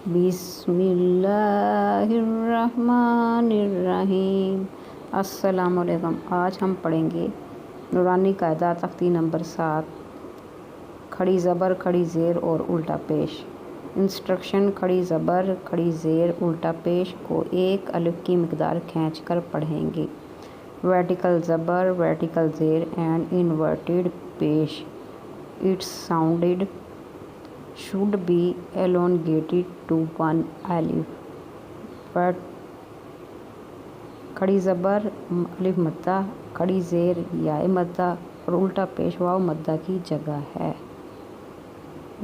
بسم اللہ الرحمن الرحیم۔ السلام علیکم۔ آج ہم پڑھیں گے نورانی قاعدہ تختی نمبر 7، کھڑی زبر، کھڑی زیر اور الٹا پیش۔ انسٹرکشن: کھڑی زبر، کھڑی زیر، الٹا پیش کو ایک الف کی مقدار کھینچ کر پڑھیں گے۔ ورٹیکل زبر، ورٹیکل زیر اینڈ انورٹڈ پیش۔ It's sound should be elongated to one alif۔ کھڑی زبر الف مدہ، کھڑی زیر یاء مدہ اور الٹا پیش واو مدہ کی جگہ ہے۔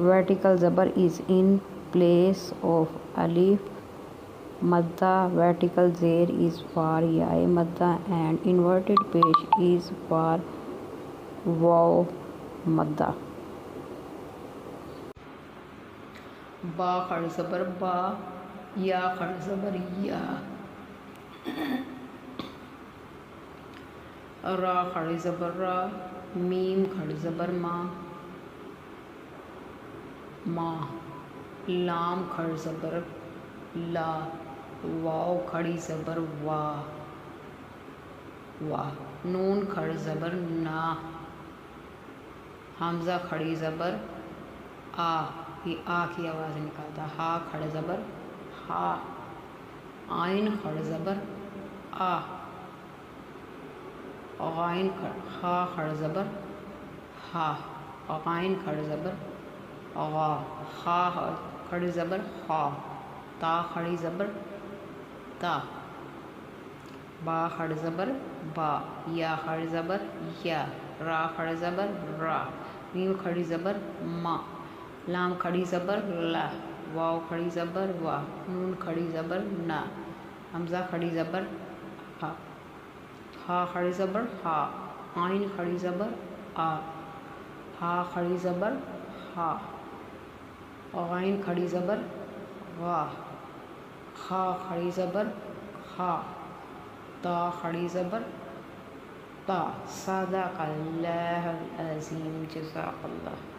vertical زبر is in place of alif مدہ، vertical زیر is for یاء مدہ and inverted پیش is for واو مدہ۔ با کھڑی زبر با، یا کھڑی زبر یا، را کھڑی زبر را، میم کھڑی زبر ما، ما، لام کھڑی زبر لا، واو کھڑی زبر وا، وا، نون کھڑی زبر نا، حمزہ کھڑی زبر آ، یہ آ کی آواز نکالتا۔ ہا کھڑی زبر ہا، آئین کھڑی زبر آ، غائن ہا کھڑی زبر ہا، غائن کھڑی زبر غا، خا کھڑی زبر خا، تا کھڑی زبر تا، با کھڑی زبر با، یا کھڑی زبر یا، را کھڑی زبر را، میم کھڑی زبر ما، لام کھڑی زبر لا، واو کھڑی زبر وا، نون کھڑی زبر نا، حمزہ کھڑی زبر ہا، ہا کھڑی زبر ہا، آئین کھڑی زبر آ، ہا کھڑی زبر ہا، غائن کھڑی زبر غا، خا کھڑی زبر خا، تا کھڑی زبر تا۔ صدق اللہ العظیم۔ جزاک اللہ۔